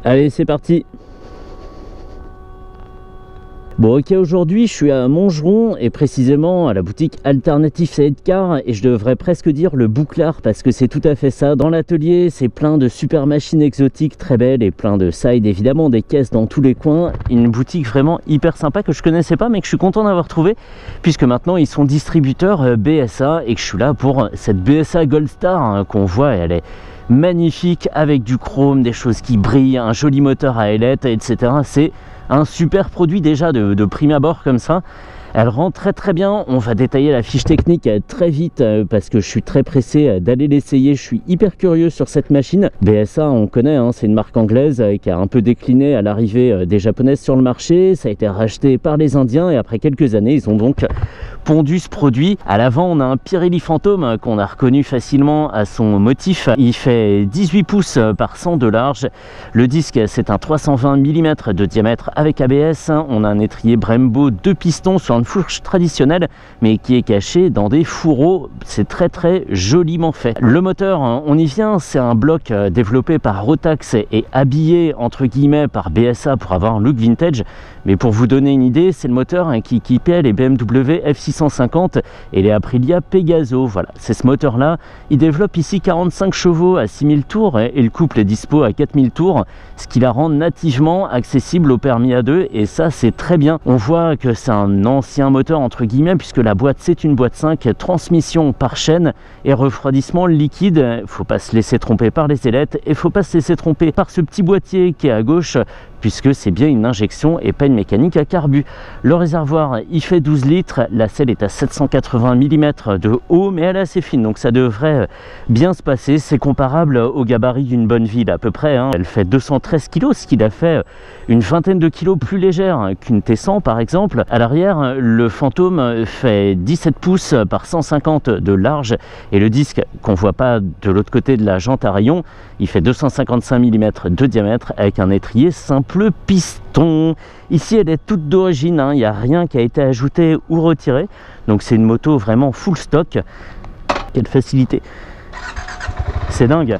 Allez, c'est parti. Bon, ok, aujourd'hui je suis à Montgeron et précisément à la boutique Alternative Sidecar et je devrais presque dire le bouclard parce que c'est tout à fait ça. Dans l'atelier, c'est plein de super machines exotiques très belles et plein de sides, évidemment, des caisses dans tous les coins. Une boutique vraiment hyper sympa que je connaissais pas mais que je suis content d'avoir trouvé puisque maintenant ils sont distributeurs BSA et que je suis là pour cette BSA Gold Star qu'on voit. Elle est magnifique avec du chrome, des choses qui brillent, un joli moteur à ailettes, etc. C'est un super produit déjà de prime abord comme ça. Elle rend très très bien. On va détailler la fiche technique très vite parce que je suis très pressé d'aller l'essayer. Je suis hyper curieux sur cette machine. BSA, on connaît, hein, c'est une marque anglaise qui a un peu décliné à l'arrivée des japonaises sur le marché. Ça a été racheté par les Indiens et après quelques années, ils ont donc pondu ce produit. À l'avant, on a un Pirelli Phantom qu'on a reconnu facilement à son motif. Il fait 18 pouces par 100 de large. Le disque, c'est un 320 mm de diamètre avec ABS. On a un étrier Brembo 2 pistons sur une fourche traditionnelle, mais qui est caché dans des fourreaux. C'est très très joliment fait. Le moteur, on y vient, c'est un bloc développé par Rotax et habillé entre guillemets par BSA pour avoir un look vintage. Mais pour vous donner une idée, c'est le moteur qui équipait les BMW F650 et les Aprilia Pegaso. Voilà, c'est ce moteur-là. Il développe ici 45 chevaux à 6000 tours et le couple est dispo à 4000 tours, ce qui la rend nativement accessible au permis A2 et ça, c'est très bien. On voit que c'est un ancien moteur entre guillemets puisque la boîte, c'est une boîte 5, transmission par chaîne et refroidissement liquide. Faut pas se laisser tromper par les ailettes et faut pas se laisser tromper par ce petit boîtier qui est à gauche puisque c'est bien une injection et pas une mécanique à carbu. Le réservoir, il fait 12 litres, la selle est à 780 mm de haut, mais elle est assez fine, donc ça devrait bien se passer. C'est comparable au gabarit d'une bonne ville à peu près, hein. Elle fait 213 kg, ce qui la fait une vingtaine de kilos plus légère qu'une T100 par exemple. À l'arrière, le Phantom fait 17 pouces par 150 de large, et le disque qu'on voit pas de l'autre côté de la jante à rayon, il fait 255 mm de diamètre avec un étrier simple piston. Ici elle est toute d'origine, hein. Il n'y a rien qui a été ajouté ou retiré, donc c'est une moto vraiment full stock. Quelle facilité, c'est dingue.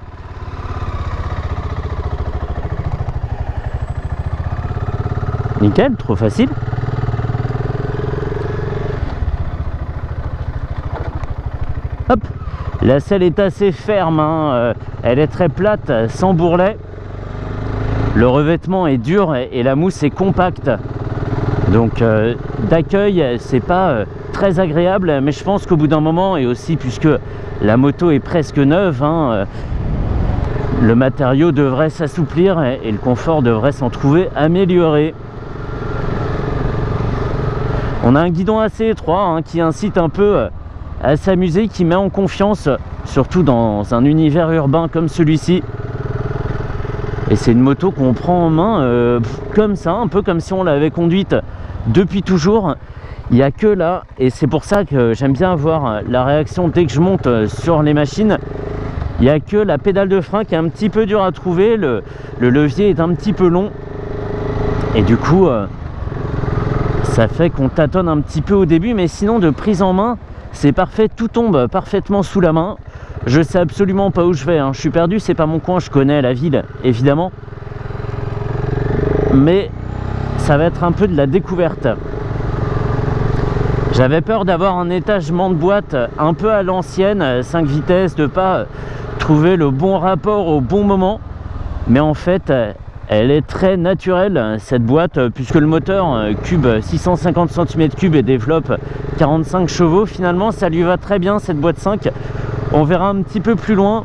Nickel, trop facile. Hop, la selle est assez ferme, hein. Elle est très plate, sans bourrelet. Le revêtement est dur et la mousse est compacte. Donc d'accueil, c'est pas très agréable, mais je pense qu'au bout d'un moment, et aussi puisque la moto est presque neuve, hein, le matériau devrait s'assouplir et le confort devrait s'en trouver amélioré. On a un guidon assez étroit, hein, qui incite un peu à s'amuser, qui met en confiance, surtout dans un univers urbain comme celui-ci. Et c'est une moto qu'on prend en main comme ça, un peu comme si on l'avait conduite depuis toujours. Il n'y a que là, et c'est pour ça que j'aime bien avoir la réaction dès que je monte sur les machines. Il n'y a que la pédale de frein qui est un petit peu dure à trouver, le levier est un petit peu long. Et du coup, ça fait qu'on tâtonne un petit peu au début, mais sinon de prise en main, c'est parfait, tout tombe parfaitement sous la main. Je sais absolument pas où je vais, hein. Je suis perdu, c'est pas mon coin, je connais la ville évidemment, mais ça va être un peu de la découverte. J'avais peur d'avoir un étagement de boîte un peu à l'ancienne, 5 vitesses, de pas trouver le bon rapport au bon moment, mais en fait elle est très naturelle cette boîte, puisque le moteur cube 650 cm3 et développe 45 chevaux. Finalement ça lui va très bien cette boîte 5. On verra un petit peu plus loin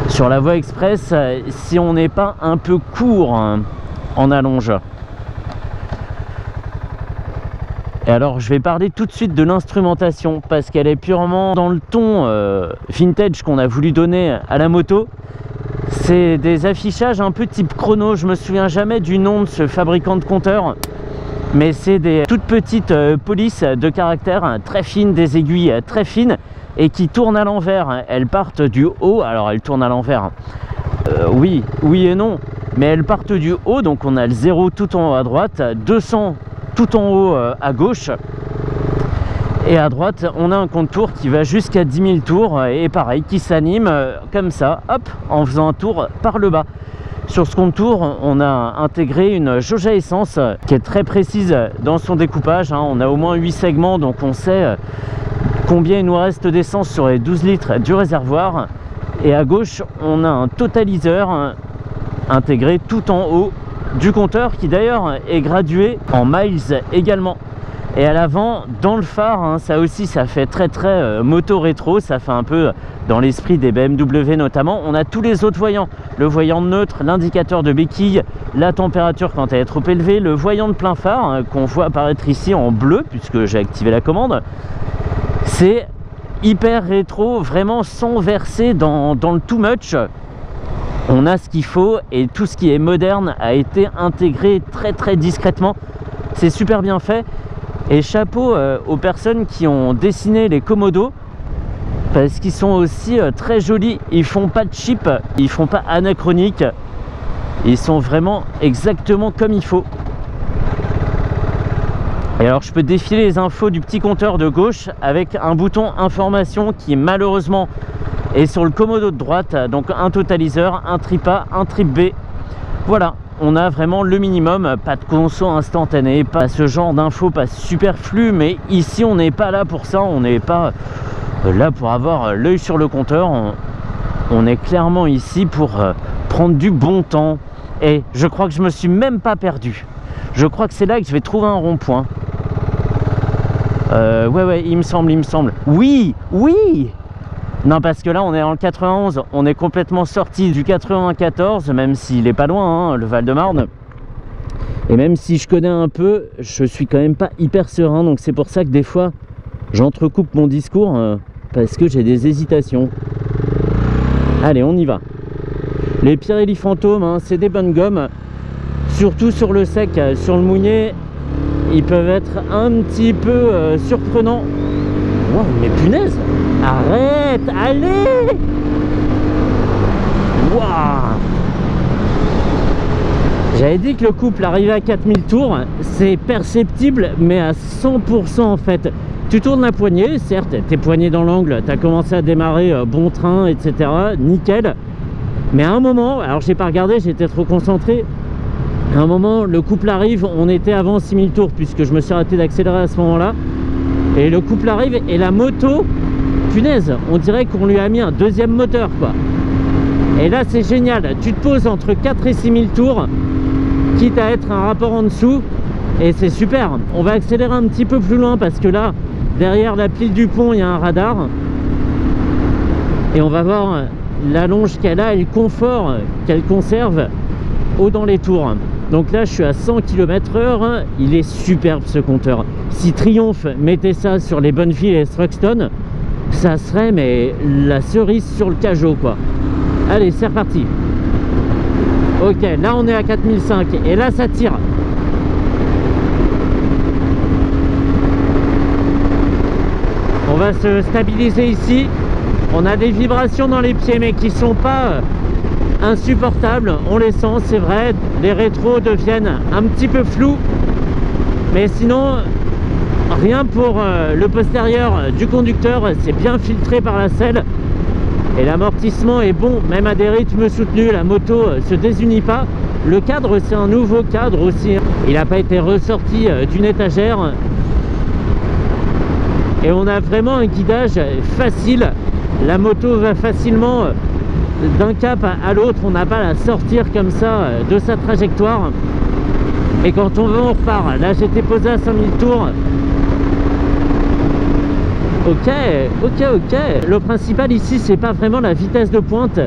sur la voie express si on n'est pas un peu court en allonge. Et alors je vais parler tout de suite de l'instrumentation parce qu'elle est purement dans le ton vintage qu'on a voulu donner à la moto. C'est des affichages un peu type chrono, je me souviens jamais du nom de ce fabricant de compteurs, mais c'est des toutes petites polices de caractère très fines, des aiguilles très fines et qui tournent à l'envers. Elles partent du haut, alors elles tournent à l'envers, oui et non, mais elles partent du haut, donc on a le 0 tout en haut à droite, 200 tout en haut à gauche, et à droite on a un compte-tours qui va jusqu'à 10 000 tours et pareil qui s'anime comme ça, hop, en faisant un tour par le bas. Sur ce contour, on a intégré une jauge à essence qui est très précise dans son découpage. On a au moins 8 segments, donc on sait combien il nous reste d'essence sur les 12 litres du réservoir. Et à gauche, on a un totaliseur intégré tout en haut du compteur, qui d'ailleurs est gradué en miles également. Et à l'avant, dans le phare, ça aussi, ça fait très moto rétro, ça fait un peu dans l'esprit des BMW notamment. On a tous les autres voyants, le voyant neutre, l'indicateur de béquille, la température quand elle est trop élevée, le voyant de plein phare qu'on voit apparaître ici en bleu puisque j'ai activé la commande. C'est hyper rétro, vraiment sans verser dans le too much. On a ce qu'il faut et tout ce qui est moderne a été intégré très discrètement. C'est super bien fait. Et chapeau aux personnes qui ont dessiné les Komodo, parce qu'ils sont aussi très jolis. Ils font pas de cheap, ils font pas anachronique, ils sont vraiment exactement comme il faut. Et alors je peux défiler les infos du petit compteur de gauche avec un bouton information qui malheureusement est sur le Komodo de droite. Donc un totaliseur, un trip A, un trip B. Voilà. On a vraiment le minimum, pas de conso instantané, pas ce genre d'infos, pas superflu, mais ici on n'est pas là pour ça, on n'est pas là pour avoir l'œil sur le compteur, on est clairement ici pour prendre du bon temps. Et je crois que je me suis même pas perdu, je crois que c'est là que je vais trouver un rond-point. Ouais, il me semble, oui. Non, parce que là on est en 91, on est complètement sorti du 94, même s'il est pas loin, le Val-de-Marne. Et même si je connais un peu, je suis quand même pas hyper serein, donc c'est pour ça que des fois j'entrecoupe mon discours, parce que j'ai des hésitations. Allez, on y va. Les Pirelli Fantôme, c'est des bonnes gommes, surtout sur le sec. Sur le mouillé, ils peuvent être un petit peu surprenants. Wow, mais punaise! Arrête! Allez! Waouh! J'avais dit que le couple arrivait à 4000 tours. C'est perceptible, mais à 100% en fait. Tu tournes la poignée, certes, t'es poigné dans l'angle, t'as commencé à démarrer bon train, etc. Nickel. Mais à un moment, alors j'ai pas regardé, j'étais trop concentré. À un moment, le couple arrive, on était avant 6000 tours, puisque je me suis arrêté d'accélérer à ce moment-là. Et le couple arrive et la moto, punaise, on dirait qu'on lui a mis un deuxième moteur, quoi. Et là, c'est génial. Tu te poses entre 4 et 6000 tours, quitte à être un rapport en dessous, et c'est super. On va accélérer un petit peu plus loin parce que là, derrière la pile du pont, il y a un radar. Et on va voir l'allonge qu'elle a et le confort qu'elle conserve haut dans les tours. Donc là je suis à 100 km/h, il est superbe ce compteur. Si Triumph mettait ça sur les Bonneville et Thruxton, ça serait mais la cerise sur le Cajot, quoi. Allez, c'est reparti. Ok, là on est à 4005 et là ça tire. On va se stabiliser ici. On a des vibrations dans les pieds mais qui sont pas insupportables, on les sent, c'est vrai. Les rétros deviennent un petit peu flous, mais sinon rien pour le postérieur du conducteur, c'est bien filtré par la selle et l'amortissement est bon, même à des rythmes soutenus, la moto se désunit pas. Le cadre, c'est un nouveau cadre aussi, il n'a pas été ressorti d'une étagère et on a vraiment un guidage facile. La moto va facilement d'un cap à l'autre, on n'a pas à la sortir comme ça de sa trajectoire. Et quand on veut, on repart. Là, j'étais posé à 5000 tours. Ok. Le principal ici, c'est pas vraiment la vitesse de pointe,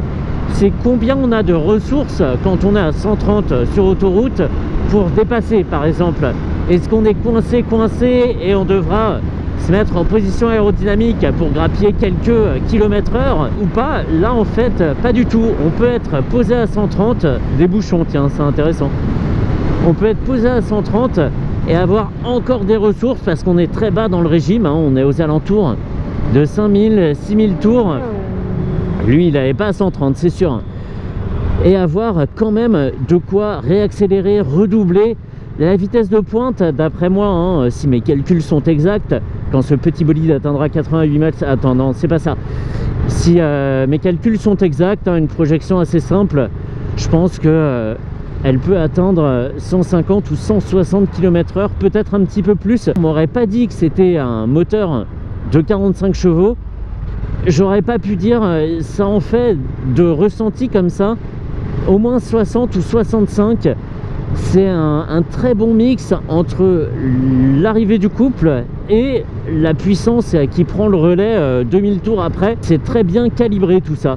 c'est combien on a de ressources quand on est à 130 sur autoroute pour dépasser, par exemple. Est-ce qu'on est coincé et on devra se mettre en position aérodynamique pour grappiller quelques km/h ou pas? Là en fait pas du tout, on peut être posé à 130, des bouchons, tiens, c'est intéressant. On peut être posé à 130 et avoir encore des ressources parce qu'on est très bas dans le régime, on est aux alentours de 5000, 6000 tours. Lui il n'avait pas à 130, c'est sûr. Et avoir quand même de quoi réaccélérer, redoubler. La vitesse de pointe, d'après moi, si mes calculs sont exacts, quand ce petit bolide atteindra 88 mètres... Attends, non, c'est pas ça. Si mes calculs sont exacts, une projection assez simple, Je pense que elle peut atteindre 150 ou 160 km/h, peut-être un petit peu plus. On m'aurait pas dit que c'était un moteur de 45 chevaux. J'aurais pas pu dire ça en fait de ressenti comme ça au moins 60 ou 65. C'est un très bon mix entre l'arrivée du couple et la puissance qui prend le relais 2000 tours après. C'est très bien calibré tout ça.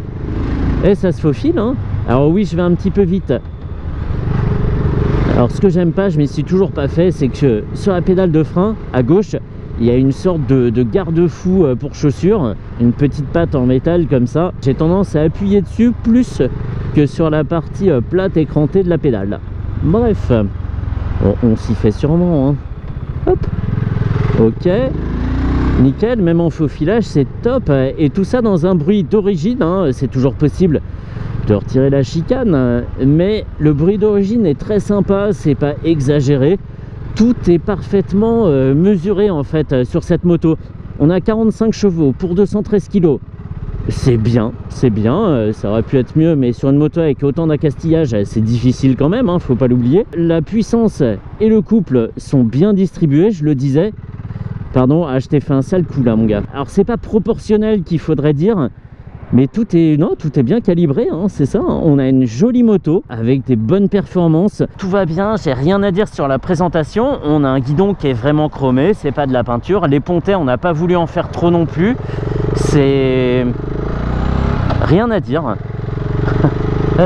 Et ça se faufile, hein. Alors oui, je vais un petit peu vite. Alors ce que j'aime pas, je m'y suis toujours pas fait, c'est que sur la pédale de frein à gauche, il y a une sorte de garde-fou pour chaussures, une petite patte en métal comme ça. J'ai tendance à appuyer dessus plus que sur la partie plate écrantée de la pédale. Bref, on s'y fait sûrement, hein. Hop, ok, nickel, même en faux filage, c'est top. Et tout ça dans un bruit d'origine, hein. C'est toujours possible de retirer la chicane, mais le bruit d'origine est très sympa, c'est pas exagéré. Tout est parfaitement mesuré en fait sur cette moto. On a 45 chevaux pour 213 kg. C'est bien, ça aurait pu être mieux, mais sur une moto avec autant d'accastillage, c'est difficile quand même, hein, faut pas l'oublier. La puissance et le couple sont bien distribués, je le disais. Pardon, je t'ai fait un sale coup là mon gars. Alors c'est pas proportionnel qu'il faudrait dire, mais tout est bien calibré, hein, c'est ça, hein. On a une jolie moto avec des bonnes performances. Tout va bien, j'ai rien à dire sur la présentation. On a un guidon qui est vraiment chromé, c'est pas de la peinture. Les pontets, on n'a pas voulu en faire trop non plus. C'est... rien à dire.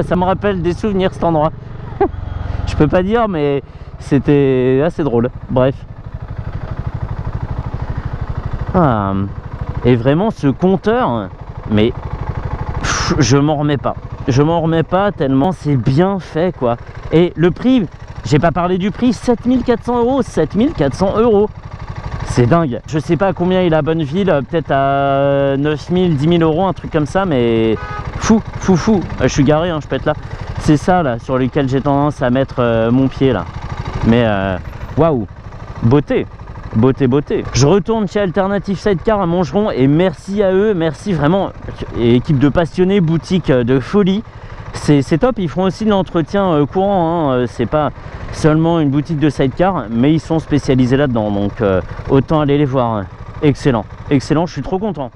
Ça me rappelle des souvenirs cet endroit. Je peux pas dire, mais c'était assez drôle. Bref. Ah. Et vraiment ce compteur, mais je m'en remets pas tellement c'est bien fait quoi. Et le prix, j'ai pas parlé du prix, 7400 €, 7400 €, c'est dingue. Je sais pas combien il a Bonneville, peut-être à 9000, 10 000 €, un truc comme ça, mais fou. Je suis garé, hein, je peux être là. C'est ça là sur lequel j'ai tendance à mettre mon pied là. Mais waouh, beauté. Je retourne chez Alternative Sidecar à Montgeron et merci à eux, merci vraiment, équipe de passionnés, boutique de folie. C'est top, ils font aussi de l'entretien courant, hein. C'est pas seulement une boutique de sidecar, mais ils sont spécialisés là-dedans, donc autant aller les voir. Excellent, je suis trop content.